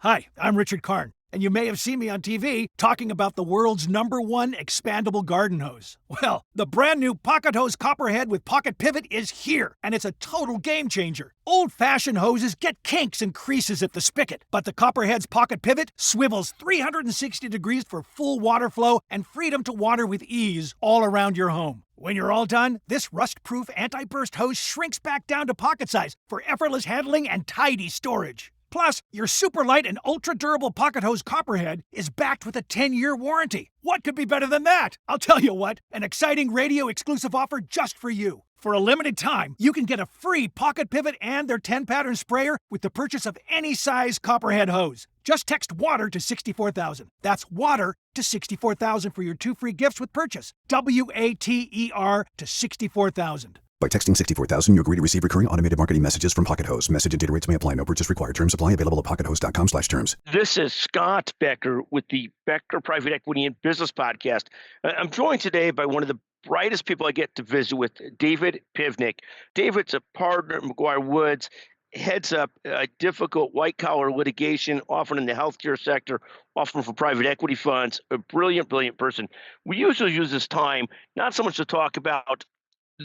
Hi, I'm Richard Karn, and you may have seen me on TV talking about the world's #1 expandable garden hose. Well, the brand new Pocket Hose Copperhead with Pocket Pivot is here, and it's a total game changer. Old-fashioned hoses get kinks and creases at the spigot, but the Copperhead's Pocket Pivot swivels 360 degrees for full water flow and freedom to water with ease all around your home. When you're all done, this rust-proof anti-burst hose shrinks back down to pocket size for effortless handling and tidy storage. Plus, your super light and ultra-durable Pocket Hose Copperhead is backed with a 10-year warranty. What could be better than that? I'll tell you what, an exciting radio-exclusive offer just for you. For a limited time, you can get a free Pocket Pivot and their 10-pattern sprayer with the purchase of any size Copperhead hose. Just text WATER to 64,000. That's WATER to 64,000 for your 2 free gifts with purchase. WATER to 64,000. By texting 64,000, you agree to receive recurring automated marketing messages from Pocket Hose. Message and data rates may apply. No purchase required. Terms apply. Available at pockethose.com/terms. This is Scott Becker with the Becker Private Equity and Business Podcast. I'm joined today by one of the brightest people I get to visit with, David Pivnick. David's a partner at McGuireWoods, heads up difficult white-collar litigation, often in the healthcare sector, often for private equity funds. A brilliant, brilliant person. We usually use this time not so much to talk about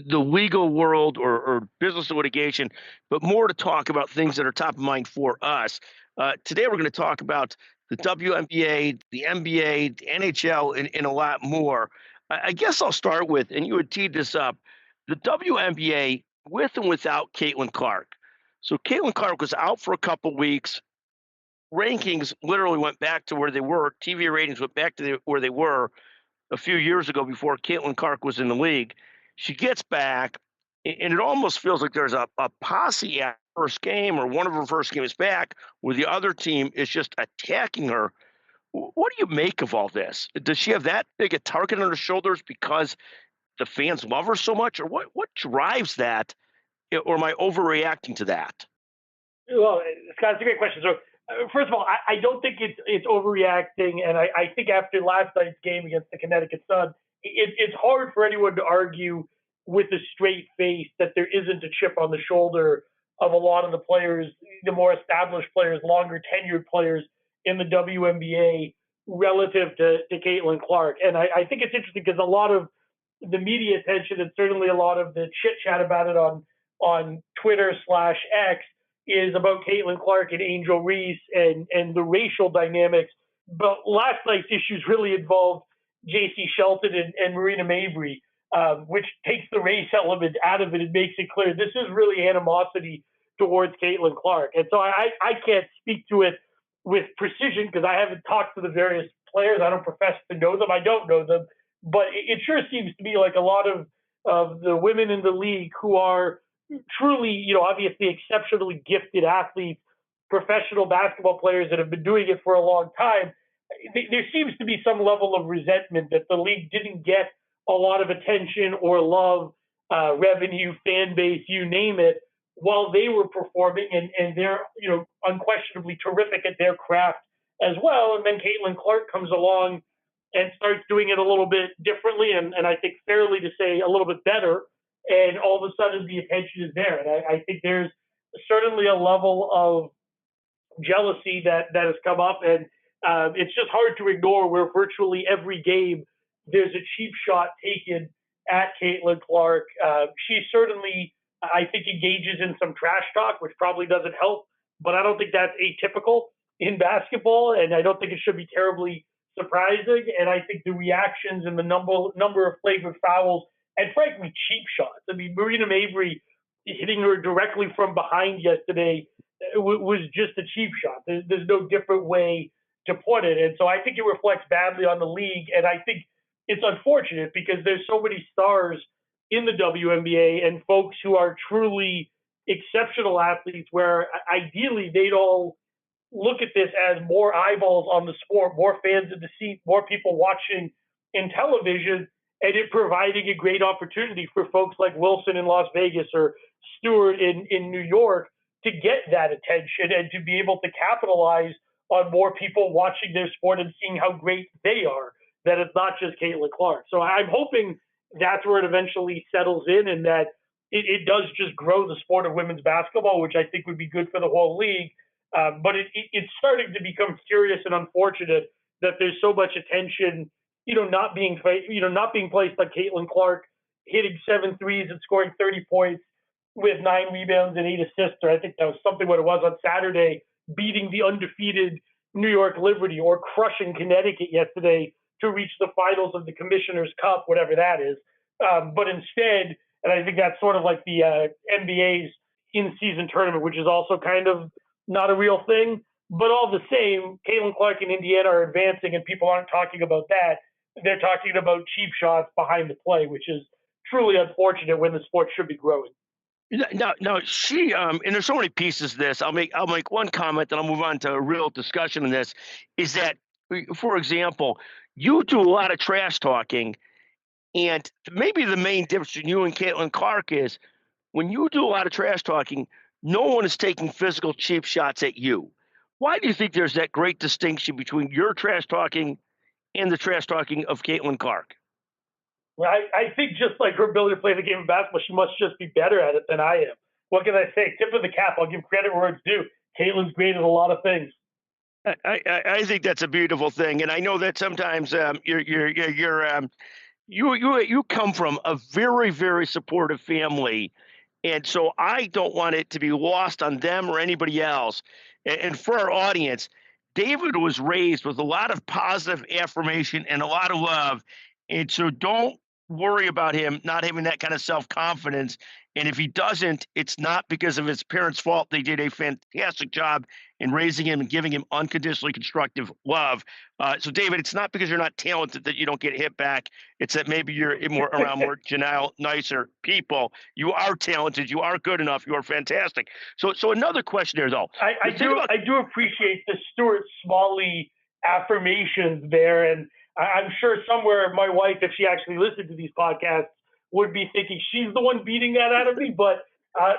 the legal world or business litigation, but more to talk about things that are top of mind for us. Today, we're going to talk about the WNBA, the NBA, the NHL, and a lot more. I guess I'll start with, and you had teed this up, the WNBA with and without Caitlin Clark. So Caitlin Clark was out for a couple weeks. Rankings literally went back to where they were. TV ratings went back to where they were a few years ago before Caitlin Clark was in the league. She gets back, and it almost feels like there's a posse at first game, or one of her first games back, where the other team is just attacking her. What do you make of all this? Does she have that big a target on her shoulders because the fans love her so much, or what drives that? Or am I overreacting to that? Well, Scott, it's a great question. So, first of all, I don't think it's overreacting, and I think after last night's game against the Connecticut Sun, it's hard for anyone to argue with a straight face that there isn't a chip on the shoulder of a lot of the players, the more established players, longer tenured players in the WNBA relative to Caitlin Clark. And I think it's interesting because a lot of the media attention and certainly a lot of the chit chat about it on Twitter/X is about Caitlin Clark and Angel Reese and the racial dynamics. But last night's issues really involved J.C. Shelton and Marina Mabry, which takes the race element out of it and makes it clear this is really animosity towards Caitlin Clark. And so I can't speak to it with precision because I haven't talked to the various players. I don't profess to know them. I don't know them. But it sure seems to me like a lot of the women in the league who are truly, obviously exceptionally gifted athletes, professional basketball players that have been doing it for a long time, there seems to be some level of resentment that the league didn't get a lot of attention or love, revenue, fan base, you name it, while they were performing, and they're unquestionably terrific at their craft as well. And then Caitlin Clark comes along and starts doing it a little bit differently, and I think fairly to say a little bit better. And all of a sudden the attention is there. And I think there's certainly a level of jealousy that has come up, and it's just hard to ignore where virtually every game there's a cheap shot taken at Caitlin Clark. She certainly, I think, engages in some trash talk, which probably doesn't help, but I don't think that's atypical in basketball, and I don't think it should be terribly surprising. And I think the reactions and the number of flagrant fouls and, frankly, cheap shots. I mean, Marina Mabry hitting her directly from behind yesterday was just a cheap shot. There's no different way to put it. And so I think it reflects badly on the league. And I think it's unfortunate because there's so many stars in the WNBA and folks who are truly exceptional athletes where ideally they'd all look at this as more eyeballs on the sport, more fans in the seat, more people watching in television, and it providing a great opportunity for folks like Wilson in Las Vegas or Stewart in New York to get that attention and to be able to capitalize on more people watching their sport and seeing how great they are, that it's not just Caitlin Clark. So I'm hoping that's where it eventually settles in and that it does just grow the sport of women's basketball, which I think would be good for the whole league. But it's starting to become curious and unfortunate that there's so much attention, not being placed on Caitlin Clark hitting 7 threes and scoring 30 points with 9 rebounds and 8 assists. Or I think that was something what it was on Saturday, beating the undefeated New York Liberty, or crushing Connecticut yesterday to reach the finals of the Commissioner's Cup, whatever that is. But instead, and I think that's sort of like the NBA's in-season tournament, which is also kind of not a real thing. But all the same, Caitlin Clark and Indiana are advancing, and people aren't talking about that. They're talking about cheap shots behind the play, which is truly unfortunate when the sport should be growing. No, she and there's so many pieces to this. I'll make one comment, then I'll move on to a real discussion on this. Is that, for example, you do a lot of trash talking, and maybe the main difference between you and Caitlin Clark is when you do a lot of trash talking, no one is taking physical cheap shots at you. Why do you think there's that great distinction between your trash talking and the trash talking of Caitlin Clark? Well, I think just like her ability to play the game of basketball, she must just be better at it than I am. What can I say? Tip of the cap. I'll give credit where it's due. Caitlin's great at a lot of things. I think that's a beautiful thing, and I know that sometimes you come from a very, very supportive family, and so I don't want it to be lost on them or anybody else. And for our audience, David was raised with a lot of positive affirmation and a lot of love, and so don't worry about him not having that kind of self-confidence. And if he doesn't, it's not because of his parents' fault. They did a fantastic job in raising him and giving him unconditionally constructive love. So, David, it's not because you're not talented that you don't get hit back. It's that maybe you're around more genial, nicer people. You are talented. You are good enough. You are fantastic. So another question there, though. I do appreciate the Stuart Smalley affirmations there, and I'm sure somewhere my wife, if she actually listened to these podcasts, would be thinking she's the one beating that out of me, but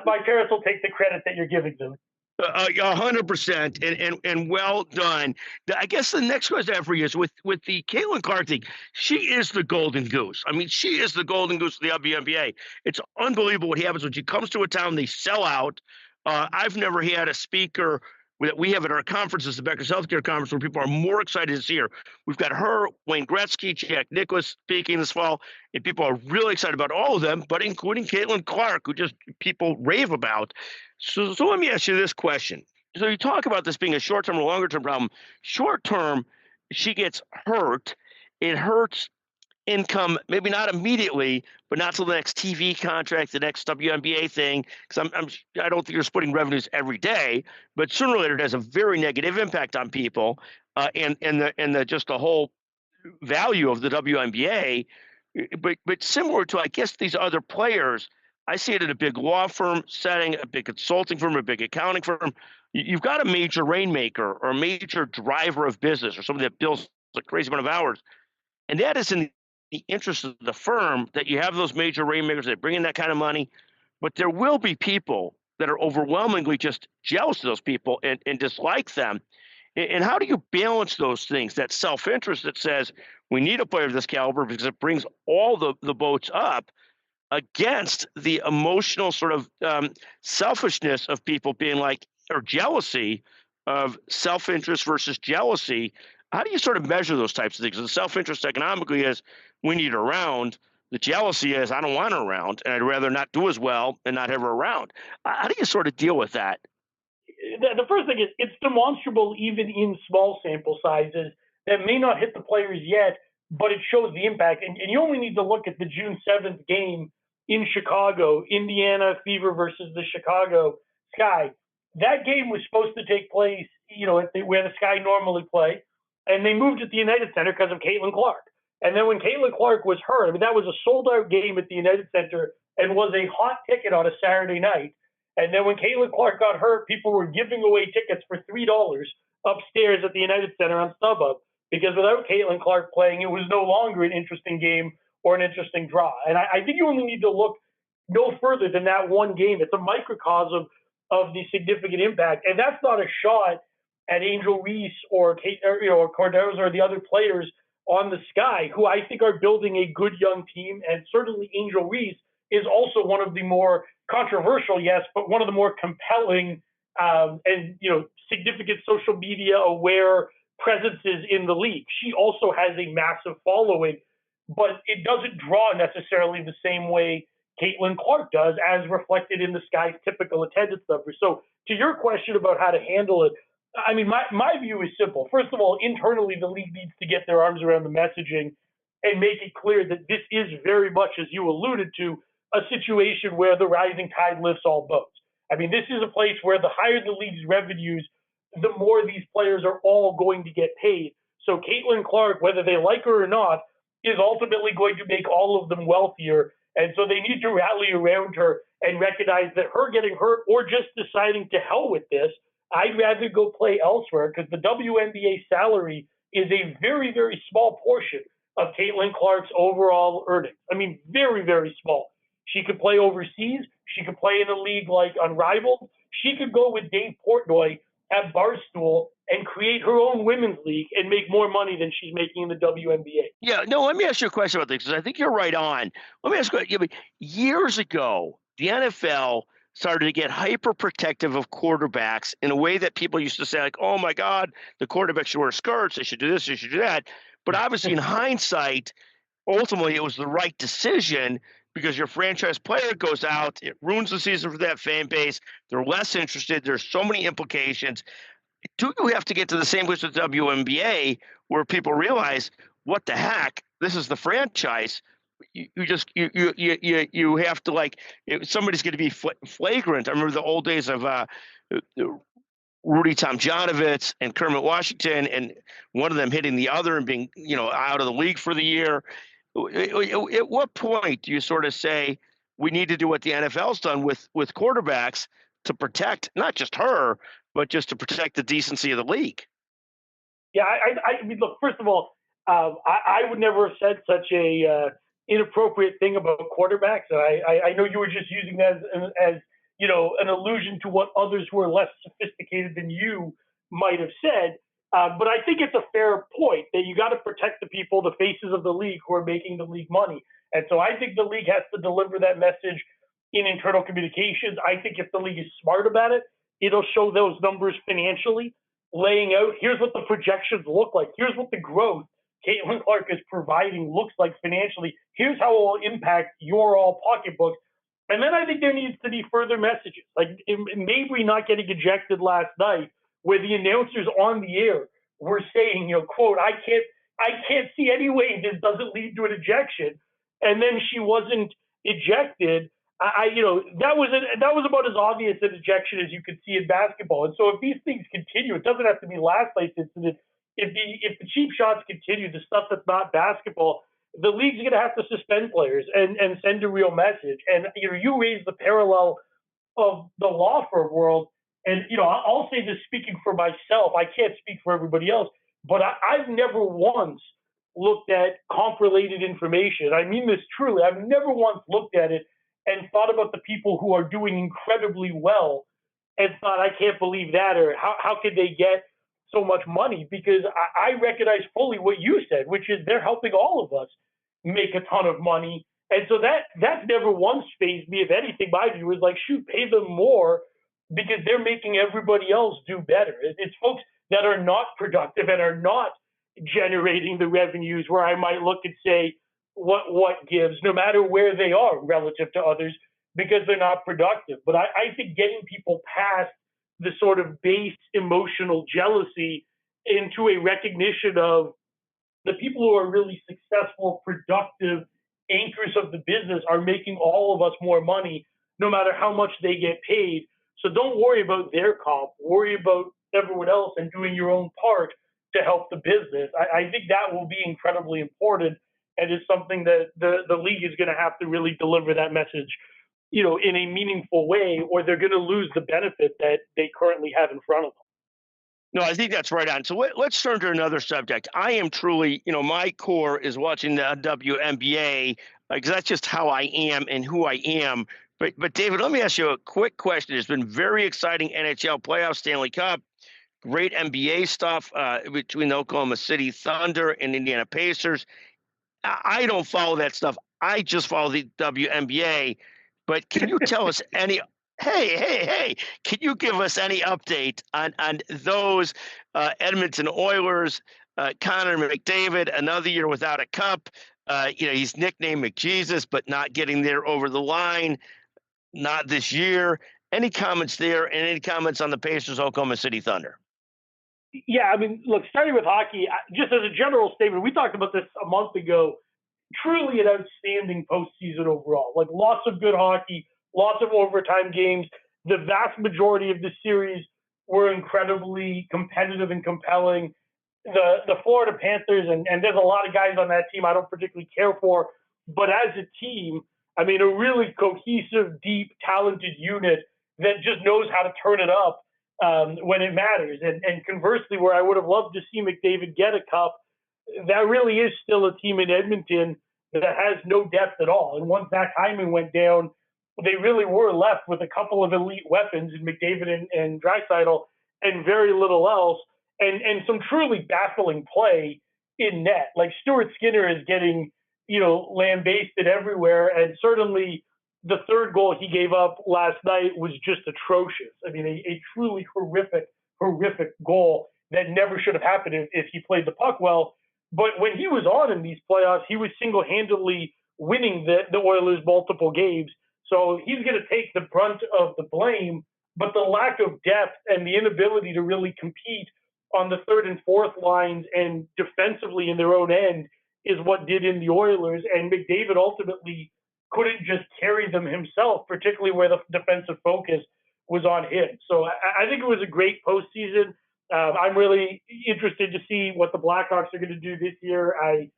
my parents will take the credit that you're giving them. 100%, and well done. I guess the next question I have for you is with the Caitlin Clark thing. She is the golden goose. I mean, she is the golden goose of the WNBA. It's unbelievable what happens when she comes to a town. They sell out. I've never had a speaker that we have at our conferences, the Becker's Healthcare Conference, where people are more excited to see her. We've got her, Wayne Gretzky, Jack Nicklaus speaking this fall, and people are really excited about all of them, but including Caitlin Clark, who just people rave about. So let me ask you this question. So you talk about this being a short-term or longer-term problem. Short-term, she gets hurt. It hurts income, maybe not immediately, but not till the next TV contract, the next WNBA thing. Because I don't think you're splitting revenues every day, but sooner or later it has a very negative impact on people, and the whole value of the WNBA. But similar to, I guess, these other players, I see it in a big law firm setting, a big consulting firm, a big accounting firm. You've got a major rainmaker or a major driver of business or somebody that bills a crazy amount of hours, and that is in the interest of the firm that you have those major rainmakers that bring in that kind of money. But there will be people that are overwhelmingly just jealous of those people and dislike them. And how do you balance those things, that self-interest that says we need a player of this caliber because it brings all the boats up, against the emotional sort of selfishness of people being like, or jealousy of self-interest versus jealousy? How do you sort of measure those types of things? The self-interest economically is we need her around. The jealousy is I don't want her around, and I'd rather not do as well and not have her around. How do you sort of deal with that? The first thing is it's demonstrable even in small sample sizes that may not hit the players yet, but it shows the impact. And you only need to look at the June 7th game in Chicago, Indiana Fever versus the Chicago Sky. That game was supposed to take place, where the Sky normally play. And they moved at the United Center because of Caitlin Clark. And then when Caitlin Clark was hurt, that was a sold-out game at the United Center and was a hot ticket on a Saturday night. And then when Caitlin Clark got hurt, people were giving away tickets for $3 upstairs at the United Center on StubHub, because without Caitlin Clark playing, it was no longer an interesting game or an interesting draw. And I think you only need to look no further than that one game. It's a microcosm of the significant impact. And that's not a shot at Angel Reese or Cordero or the other players on the Sky, who I think are building a good young team. And certainly Angel Reese is also one of the more controversial, yes, but one of the more compelling and significant social media aware presences in the league. She also has a massive following, but it doesn't draw necessarily the same way Caitlin Clark does, as reflected in the Sky's typical attendance numbers. So to your question about how to handle it, I mean, my view is simple. First of all, internally, the league needs to get their arms around the messaging and make it clear that this is very much, as you alluded to, a situation where the rising tide lifts all boats. I mean, this is a place where the higher the league's revenues, the more these players are all going to get paid. So Caitlin Clark, whether they like her or not, is ultimately going to make all of them wealthier. And so they need to rally around her and recognize that her getting hurt or just deciding to hell with this, I'd rather go play elsewhere, because the WNBA salary is a very, very small portion of Caitlin Clark's overall earnings. I mean, very, very small. She could play overseas. She could play in a league like Unrivaled. She could go with Dave Portnoy at Barstool and create her own women's league and make more money than she's making in the WNBA. Yeah, no, let me ask you a question about this, because I think you're right on. Let me ask you, years ago, the NFL started to get hyper protective of quarterbacks in a way that people used to say, like, oh my God, the quarterback should wear skirts, they should do this, they should do that. But obviously in hindsight, ultimately it was the right decision, because your franchise player goes out, it ruins the season for that fan base. They're less interested. There's so many implications. Do you have to get to the same place with WNBA, where people realize, what the heck, this is the franchise. You have to, like, somebody's going to be flagrant. I remember the old days of Rudy Tomjanovich and Kermit Washington, and one of them hitting the other and being, out of the league for the year. At what point do you sort of say, we need to do what the NFL's done with quarterbacks to protect not just her, but just to protect the decency of the league? Yeah, I mean, look, first of all, I would never have said such a inappropriate thing about quarterbacks. And I know you were just using that as an allusion to what others who are less sophisticated than you might have said. But I think it's a fair point that you got to protect the people, the faces of the league, who are making the league money. And so I think the league has to deliver that message in internal communications. I think if the league is smart about it, it'll show those numbers financially, laying out, here's what the projections look like. Here's what the growth Caitlin Clark is providing looks like financially. Here's how it will impact your all pocketbooks. And then I think there needs to be further messages. Like, maybe not getting ejected last night, where the announcers on the air were saying, quote, I can't see any way this doesn't lead to an ejection. And then she wasn't ejected. That was about as obvious an ejection as you could see in basketball. And so if these things continue, it doesn't have to be last night's incident. If the cheap shots continue, the stuff that's not basketball, the league's going to have to suspend players and send a real message. And you raise the parallel of the law firm world. And, I'll say this speaking for myself. I can't speak for everybody else, but I've never once looked at comp-related information. I mean this truly. I've never once looked at it and thought about the people who are doing incredibly well and thought, I can't believe that, or how could they get so much money? Because I recognize fully what you said, which is they're helping all of us make a ton of money. And so that's never once fazed me. If anything, my view is like, shoot, pay them more, because they're making everybody else do better. It's folks that are not productive and are not generating the revenues where I might look and say, what gives, no matter where they are relative to others, because they're not productive. But I think getting people past the sort of base emotional jealousy into a recognition of the people who are really successful, productive anchors of the business are making all of us more money, no matter how much they get paid. So don't worry about their comp, worry about everyone else and doing your own part to help the business. I think that will be incredibly important, and is something that the league is going to have to really deliver that message, in a meaningful way, or they're going to lose the benefit that they currently have in front of them. No, I think that's right on. So let's turn to another subject. I am truly, my core is watching the WNBA, because that's just how I am and who I am. But David, let me ask you a quick question. There's been very exciting NHL playoffs, Stanley Cup, great NBA stuff between the Oklahoma City Thunder and Indiana Pacers. I don't follow that stuff. I just follow the WNBA. But can you tell us any Hey! Can you give us any update on those Edmonton Oilers? Connor McDavid, another year without a cup. He's nicknamed McJesus, but not getting there over the line. Not this year. Any comments there, and any comments on the Pacers Oklahoma City Thunder? Yeah, I mean, look, starting with hockey, just as a general statement, we talked about this a month ago. Truly an outstanding postseason overall. Like lots of good hockey, lots of overtime games. The vast majority of the series were incredibly competitive and compelling. The Florida Panthers, and there's a lot of guys on that team I don't particularly care for, but as a team, I mean, a really cohesive, deep, talented unit that just knows how to turn it up when it matters. And conversely, where I would have loved to see McDavid get a cup, that really is still a team in Edmonton that has no depth at all. And once Zach Hyman went down, they really were left with a couple of elite weapons in McDavid and Draisaitl and very little else, and some truly baffling play in net. Like Stuart Skinner is getting, lambasted everywhere, and certainly the third goal he gave up last night was just atrocious. I mean, a truly horrific goal that never should have happened if he played the puck well. But when he was on in these playoffs, he was single-handedly winning the Oilers multiple games. So he's going to take the brunt of the blame. But the lack of depth and the inability to really compete on the third and fourth lines and defensively in their own end is what did in the Oilers. And McDavid ultimately couldn't just carry them himself, particularly where the defensive focus was on him. So I think it was a great postseason. I'm really interested to see what the Blackhawks are going to do this year. I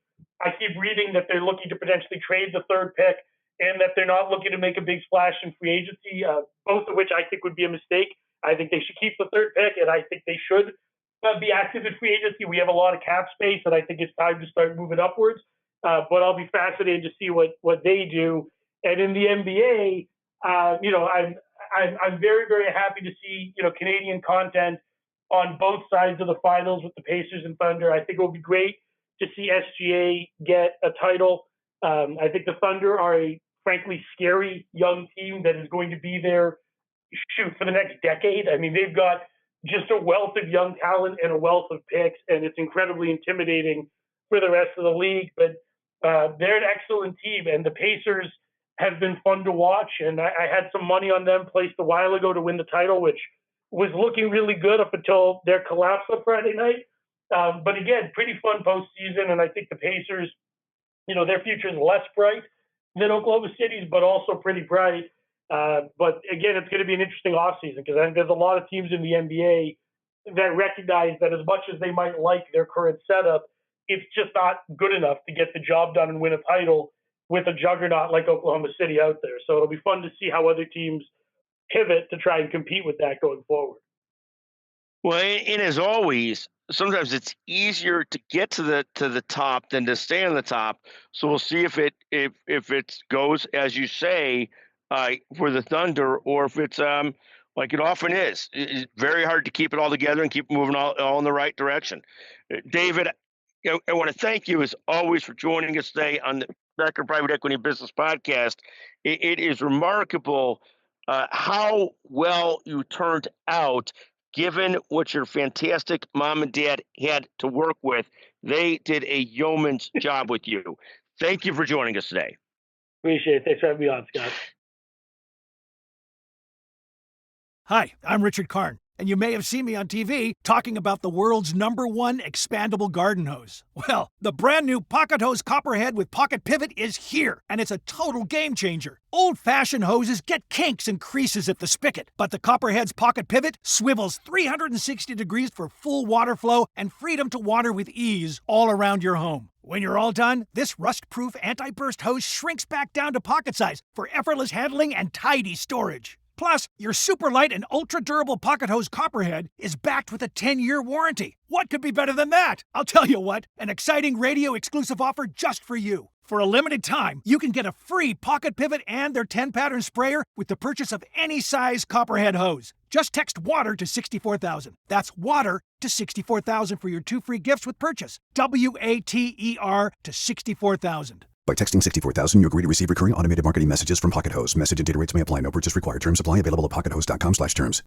keep reading that they're looking to potentially trade the third pick and that they're not looking to make a big splash in free agency, both of which I think would be a mistake. I think they should keep the third pick, and I think they should be active in free agency. We have a lot of cap space, and I think it's time to start moving upwards. But I'll be fascinated to see what they do. And in the NBA, I'm very, very happy to see Canadian content on both sides of the finals with the Pacers and Thunder. I think it will be great to see SGA get a title. I think the Thunder are a frankly scary young team that is going to be there, for the next decade. I mean, they've got just a wealth of young talent and a wealth of picks, and it's incredibly intimidating for the rest of the league. But they're an excellent team, and the Pacers have been fun to watch. And I had some money on them placed a while ago to win the title, which was looking really good up until their collapse on Friday night. But again, pretty fun postseason, and I think the Pacers, their future is less bright than Oklahoma City's, but also pretty bright. But again, it's going to be an interesting offseason because I think there's a lot of teams in the NBA that recognize that as much as they might like their current setup, it's just not good enough to get the job done and win a title with a juggernaut like Oklahoma City out there. So it'll be fun to see how other teams pivot to try and compete with that going forward. Well, and as always, sometimes it's easier to get to the top than to stay on the top. So we'll see if it goes as you say for the Thunder, or if it's like it often is. It's very hard to keep it all together and keep moving all in the right direction. David, I want to thank you as always for joining us today on the Becker Private Equity Business Podcast. It is remarkable how well you turned out, given what your fantastic mom and dad had to work with. They did a yeoman's job with you. Thank you for joining us today. Appreciate it. Thanks for having me on, Scott. Hi, I'm Richard Karn, and you may have seen me on TV talking about the world's #1 expandable garden hose. Well, the brand new Pocket Hose Copperhead with Pocket Pivot is here, and it's a total game changer. Old-fashioned hoses get kinks and creases at the spigot, but the Copperhead's Pocket Pivot swivels 360 degrees for full water flow and freedom to water with ease all around your home. When you're all done, this rust-proof anti-burst hose shrinks back down to pocket size for effortless handling and tidy storage. Plus, your super light and ultra-durable Pocket Hose Copperhead is backed with a 10-year warranty. What could be better than that? I'll tell you what, an exciting radio-exclusive offer just for you. For a limited time, you can get a free Pocket Pivot and their 10-pattern sprayer with the purchase of any size Copperhead hose. Just text WATER to 64,000. That's WATER to 64,000 for your 2 free gifts with purchase. WATER to 64,000. By texting 64000, you agree to receive recurring automated marketing messages from Pocket Host. Message and data rates may apply. No purchase required. Terms apply. Available at pockethost.com/terms.